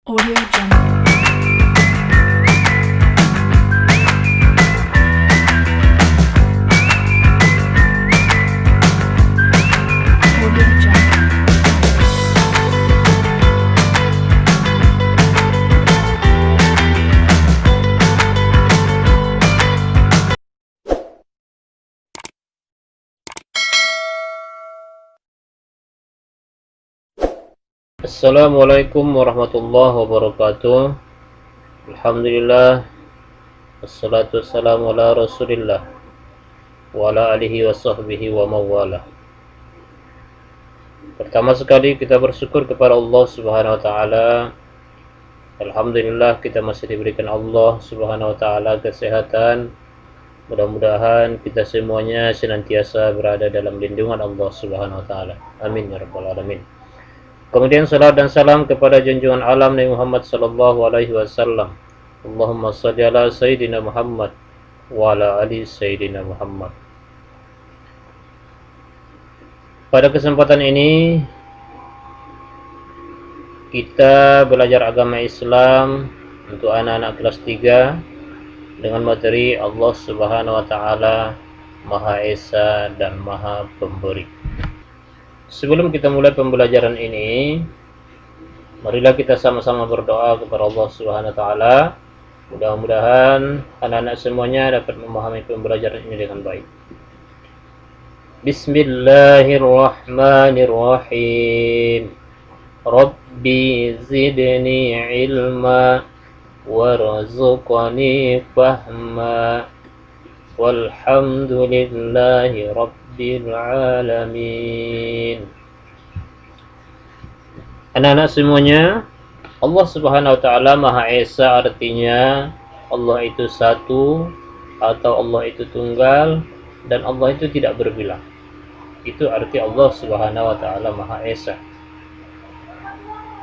Audio Jungle. Audio Jungle. Assalamualaikum warahmatullahi wabarakatuh. Alhamdulillah, wassalatu wassalamu ala rasulillah wa ala alihi wa sahbihi wa mawalah. Pertama sekali kita bersyukur kepada Allah subhanahu wa ta'ala. Alhamdulillah kita masih diberikan Allah subhanahu wa ta'ala kesehatan. Mudah-mudahan kita semuanya senantiasa berada dalam lindungan Allah subhanahu wa ta'ala. Amin ya rabbal alamin. Kemudian salat dan salam kepada junjungan alam Nabi Muhammad sallallahu alaihi wasallam. Allahumma shalli ala sayyidina Muhammad wa ala ali sayyidina Muhammad. Pada kesempatan ini kita belajar agama Islam untuk anak-anak kelas 3 dengan materi Allah Subhanahu wa taala Maha Esa dan Maha Pemberi. Sebelum kita mulai pembelajaran ini, marilah kita sama-sama berdoa kepada Allah Subhanahu wa taala. Mudah-mudahan anak-anak semuanya dapat memahami pembelajaran ini dengan baik. Bismillahirrahmanirrahim. Rabbi zidni ilma warzuqni fahma. Walhamdulillahi rabbil alamin. Anak-anak semuanya, Allah Subhanahu wa taala Maha Esa artinya Allah itu satu atau Allah itu tunggal dan Allah itu tidak berbilang. Itu arti Allah Subhanahu wa taala Maha Esa.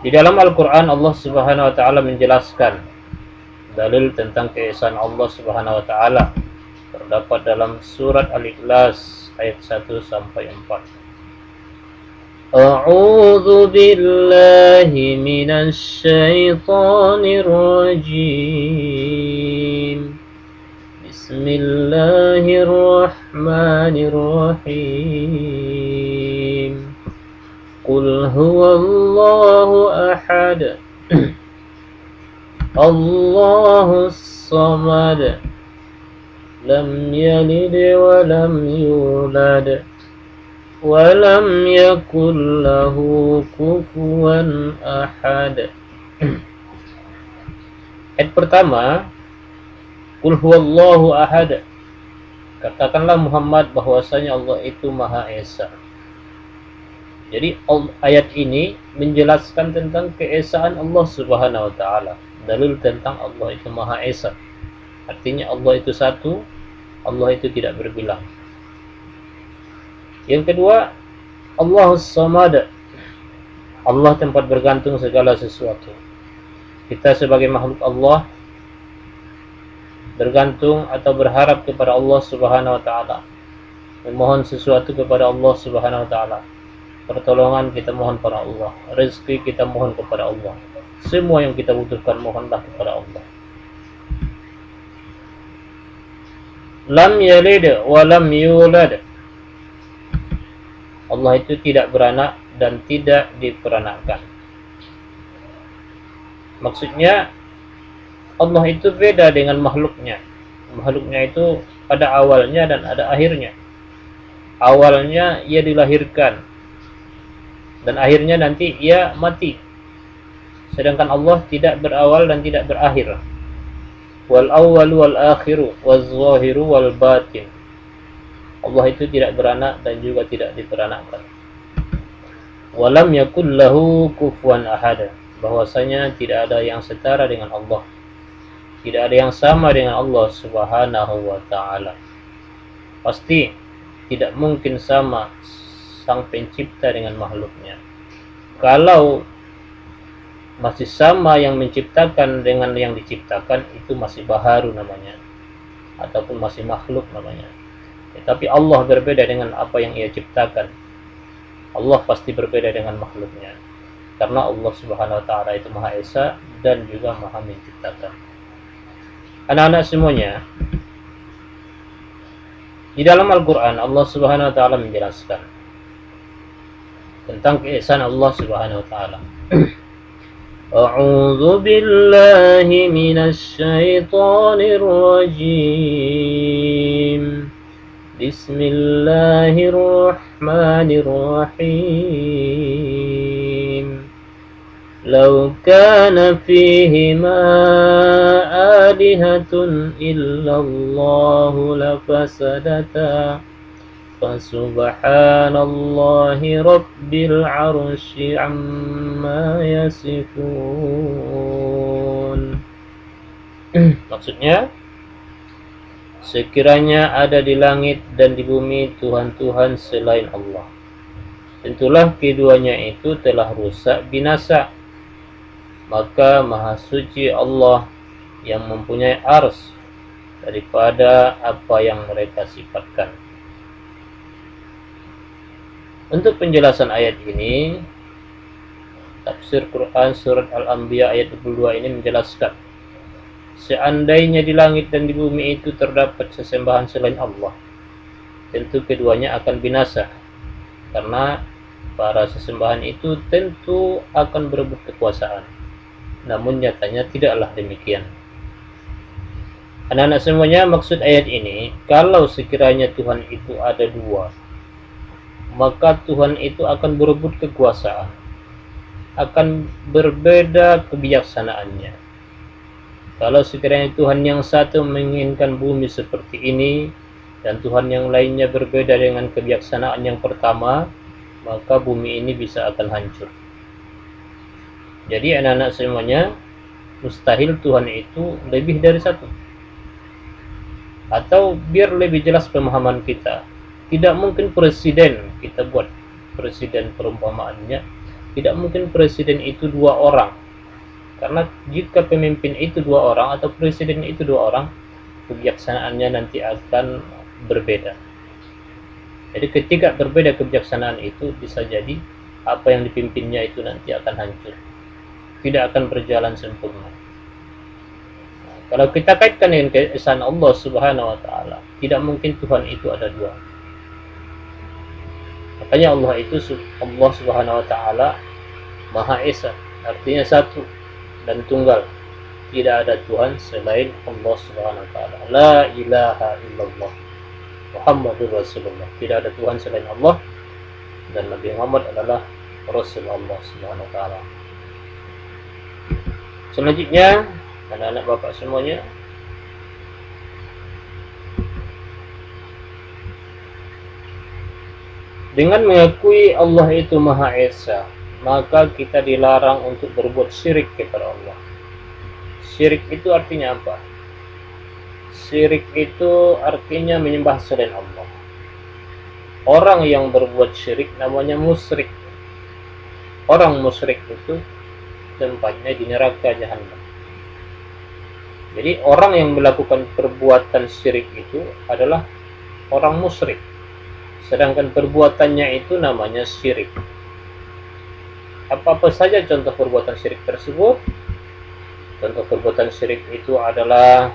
Di dalam Al-Qur'an Allah Subhanahu wa taala menjelaskan dalil tentang keesaan Allah Subhanahu wa taala. Terdapat dalam surat Al-Ikhlas ayat 1 sampai 4. A'udzu billahi minasy syaithanir rajim. Bismillahirrahmanirrahim. Qul huwallahu ahad. Allahus samad. Lam yalid wa lam yulad wa lam yakul lahu kufuwan ahad. Ayat pertama, Qul huwallahu ahad. Katakanlah Muhammad bahwasanya Allah itu Maha Esa. Jadi ayat ini menjelaskan tentang keesaan Allah Subhanahu wa taala. Dalil tentang Allah itu Maha Esa. Artinya Allah itu satu, Allah itu tidak berbilang. Yang kedua, Allahus Samad. Allah tempat bergantung segala sesuatu. Kita sebagai makhluk Allah bergantung atau berharap kepada Allah Subhanahu wa taala. Memohon sesuatu kepada Allah Subhanahu wa taala. Pertolongan kita mohon kepada Allah, rezeki kita mohon kepada Allah. Semua yang kita butuhkan mohonlah kepada Allah. Lam yalid wa lam yulad. Allah itu tidak beranak dan tidak diperanakkan. Maksudnya Allah itu beda dengan makhluknya. Makhluknya itu ada awalnya dan ada akhirnya. Awalnya ia dilahirkan dan akhirnya nanti ia mati. Sedangkan Allah tidak berawal dan tidak berakhir. Wal awwal wal akhiru waz zahiru wal batin. Allah itu tidak beranak dan juga tidak diperanakkan. Walam yakul lahu kufuwan ahad. Bahwasanya tidak ada yang setara dengan Allah. Tidak ada yang sama dengan Allah Subhanahu wa taala. Pasti tidak mungkin sama Sang Pencipta dengan makhluknya. Kalau masih sama yang menciptakan dengan yang diciptakan, itu masih baharu namanya, ataupun masih makhluk namanya. Tetapi Allah berbeda dengan apa yang ia ciptakan. Allah pasti berbeda dengan makhluknya. karena Allah Subhanahu wa taala itu Maha Esa dan juga Maha menciptakan. Anak-anak semuanya, di dalam Al-Qur'an Allah Subhanahu wa taala menjelaskan tentang keesaan Allah Subhanahu wa taala. A'udzu billahi minasy syaithanir rajim. Bismillahirrahmanirrahim. Law kana fihima alihatun illallahu lafasadata Fasubhanallahi rabbil arsy amma yasifun. Maksudnya, sekiranya ada di langit dan di bumi Tuhan-Tuhan selain Allah, tentulah keduanya itu telah rusak binasa. Maka Maha Suci Allah yang mempunyai ars daripada apa yang mereka sifatkan. Untuk penjelasan ayat ini, tafsir Quran surat Al-Anbiya ayat 22 ini menjelaskan, seandainya di langit dan di bumi itu terdapat sesembahan selain Allah, tentu keduanya akan binasa, karena para sesembahan itu tentu akan berebut kekuasaan. Namun nyatanya tidaklah demikian. Anak-anak semuanya, maksud ayat ini, kalau sekiranya Tuhan itu ada dua, maka Tuhan itu akan berebut kekuasaan, akan berbeda kebijaksanaannya. Kalau sekiranya Tuhan yang satu menginginkan bumi seperti ini, dan Tuhan yang lainnya berbeda dengan kebijaksanaan yang pertama, maka bumi ini bisa akan hancur. Jadi anak-anak semuanya, mustahil Tuhan itu lebih dari satu. Atau biar lebih jelas pemahaman kita, tidak mungkin presiden kita buat presiden perumpamaannya, tidak mungkin presiden itu dua orang, karena jika pemimpin itu dua orang atau presiden itu dua orang, kebijaksanaannya nanti akan berbeda. Jadi ketika berbeda kebijaksanaan itu, bisa jadi apa yang dipimpinnya itu nanti akan hancur, tidak akan berjalan sempurna. Kalau kita kaitkan dengan keesaan Allah Subhanahu wa taala, tidak mungkin Tuhan itu ada dua. Makanya Allah Subhanahu wa taala Maha Esa, artinya satu dan tunggal. Tidak ada Tuhan selain Allah Subhanahu wa taala. La ilaha illallah Muhammadur Rasulullah. Tidak ada Tuhan selain Allah, dan Nabi Muhammad adalah Rasul Allah Subhanahu wa taala. Selanjutnya, anak-anak bapak semuanya, dengan mengakui Allah itu Maha Esa, maka kita dilarang untuk berbuat syirik kepada Allah. Syirik itu artinya apa? Syirik itu artinya menyembah selain Allah. Orang yang berbuat syirik namanya musyrik. Orang musyrik itu tempatnya di neraka jahanam. Jadi orang yang melakukan perbuatan syirik itu adalah orang musyrik, sedangkan perbuatannya itu namanya syirik. Apa-apa saja contoh perbuatan syirik tersebut? Contoh perbuatan syirik itu adalah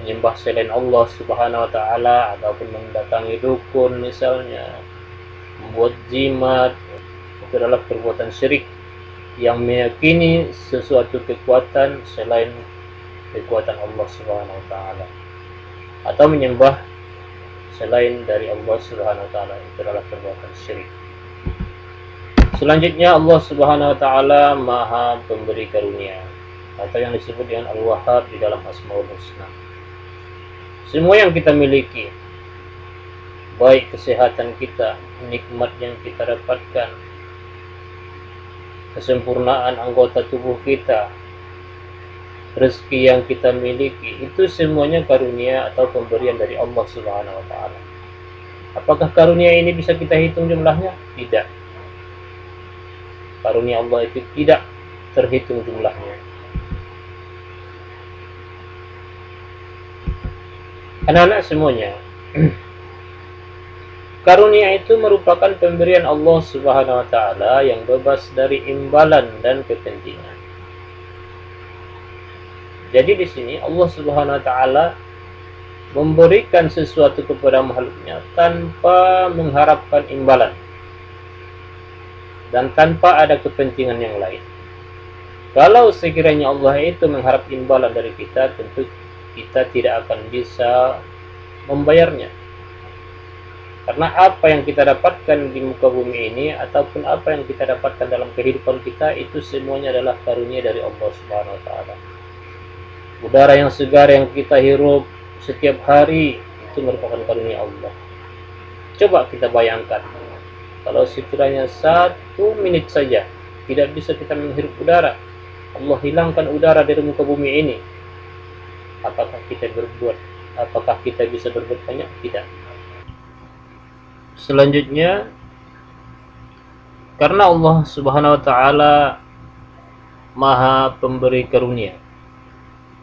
menyembah selain Allah Subhanahu wa taala, ataupun mendatangi dukun misalnya, membuat jimat. Itu adalah perbuatan syirik yang meyakini sesuatu kekuatan selain kekuatan Allah Subhanahu wa taala, atau menyembah selain dari Allah Subhanahu wa taala. Itu adalah perbuatan syirik. Selanjutnya, Allah Subhanahu wa taala Maha Pemberi Karunia, atau yang disebut dengan Al-Wahhab di dalam Asmaul Husna. Semua yang kita miliki, baik kesehatan kita, nikmat yang kita dapatkan, kesempurnaan anggota tubuh kita, rezeki yang kita miliki, itu semuanya karunia atau pemberian dari Allah Subhanahu wa taala. Apakah karunia ini bisa kita hitung jumlahnya? Tidak. Karunia Allah itu tidak terhitung jumlahnya. Anak-anak semuanya, Karunia itu merupakan pemberian Allah Subhanahu wa taala yang bebas dari imbalan dan kepentingan. Jadi di sini Allah Subhanahu wa taala memberikan sesuatu kepada makhluknya tanpa mengharapkan imbalan dan tanpa ada kepentingan yang lain. Kalau sekiranya Allah itu mengharap imbalan dari kita, tentu kita tidak akan bisa membayarnya. Karena apa yang kita dapatkan di muka bumi ini ataupun apa yang kita dapatkan dalam kehidupan kita itu semuanya adalah karunia dari Allah Subhanahu wa taala. Udara yang segar yang kita hirup setiap hari itu merupakan karunia Allah. Coba kita bayangkan, kalau sekiranya 1 menit saja tidak bisa kita menghirup udara, Allah hilangkan udara dari muka bumi ini, apakah kita bisa berbuat banyak? Tidak. Selanjutnya, karena Allah Subhanahu wa taala Maha Pemberi karunia,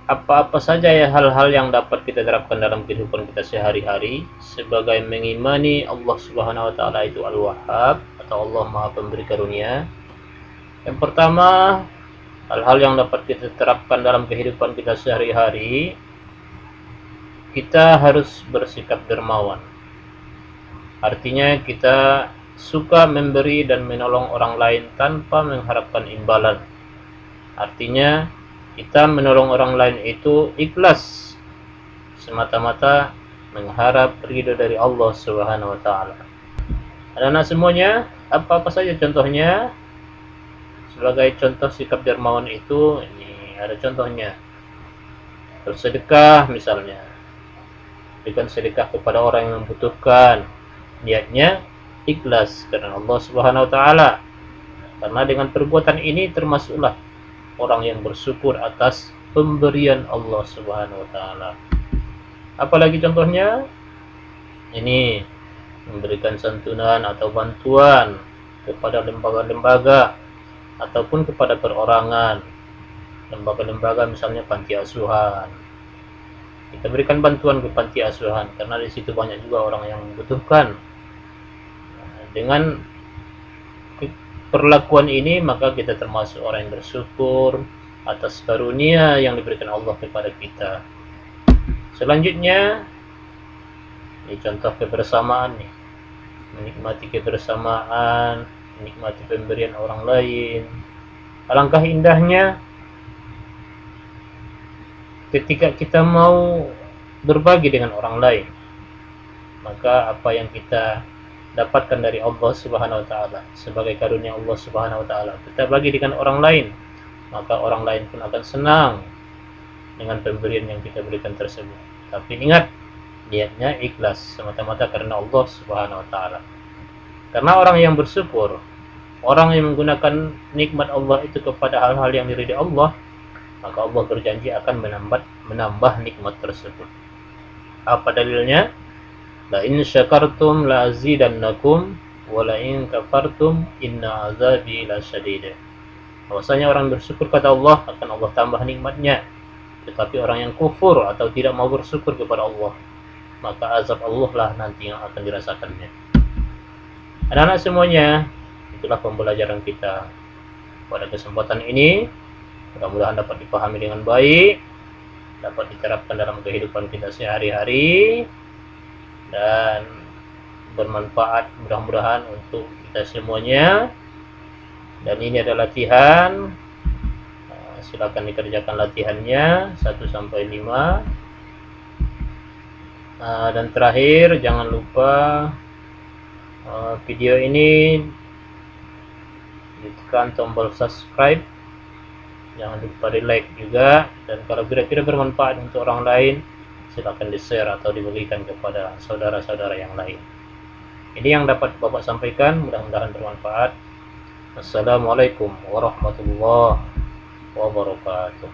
apa-apa saja ya hal-hal yang dapat kita terapkan dalam kehidupan kita sehari-hari sebagai mengimani Allah Subhanahu wa taala itu Al-Wahhab atau Allah Maha Pemberi karunia. Yang pertama, hal-hal yang dapat kita terapkan dalam kehidupan kita sehari-hari, kita harus bersikap dermawan. Artinya kita suka memberi dan menolong orang lain tanpa mengharapkan imbalan. Artinya kita menolong orang lain itu ikhlas, semata-mata mengharap ridho dari Allah Subhanahu wa taala. Anak-anak semuanya, apa-apa saja contohnya? Sebagai contoh sikap dermawan itu, ini ada contohnya. Bersedekah misalnya. Berikan sedekah kepada orang yang membutuhkan. Niatnya ikhlas karena Allah Subhanahu wa taala. Karena dengan perbuatan ini termasuklah orang yang bersyukur atas pemberian Allah Subhanahu wa taala. Apalagi contohnya? Ini memberikan santunan atau bantuan kepada lembaga-lembaga ataupun kepada perorangan. Lembaga-lembaga misalnya panti asuhan. Kita berikan bantuan ke panti asuhan karena di situ banyak juga orang yang membutuhkan. Dengan perlakuan ini maka kita termasuk orang yang bersyukur atas karunia yang diberikan Allah kepada kita. Selanjutnya, ini contoh kebersamaan nih. Menikmati kebersamaan, menikmati pemberian orang lain. Alangkah indahnya ketika kita mau berbagi dengan orang lain. Maka apa yang kita dapatkan dari Allah Subhanahu wa taala sebagai karunia Allah Subhanahu wa taala, kita bagi dengan orang lain, maka orang lain pun akan senang dengan pemberian yang kita berikan tersebut. Tapi ingat, niatnya ikhlas semata-mata karena Allah Subhanahu wa taala. Karena orang yang bersyukur, orang yang menggunakan nikmat Allah itu kepada hal-hal yang diridai Allah, maka Allah berjanji akan menambah nikmat tersebut. Apa dalilnya? La in syakartum la azidannakum wa la in kafartum inna azabi lasyadid. Bahwasanya orang bersyukur kata Allah akan Allah tambah nikmatnya. Tetapi orang yang kufur atau tidak mau bersyukur kepada Allah, maka azab Allah lah nanti yang akan dirasakannya. Anak-anak semuanya, itulah pembelajaran kita pada kesempatan ini. Mudah-mudahan dapat dipahami dengan baik, dapat diterapkan dalam kehidupan kita sehari-hari, dan bermanfaat mudah-mudahan untuk kita semuanya. Dan ini adalah latihan, silakan dikerjakan latihannya 1-5. Dan terakhir, jangan lupa video ini ditekan tombol subscribe, jangan lupa di like juga, dan kalau kira-kira bermanfaat untuk orang lain, silakan di share atau dibagikan kepada saudara-saudara yang lain. Ini yang dapat Bapak sampaikan, mudah-mudahan bermanfaat. Assalamualaikum warahmatullahi wabarakatuh.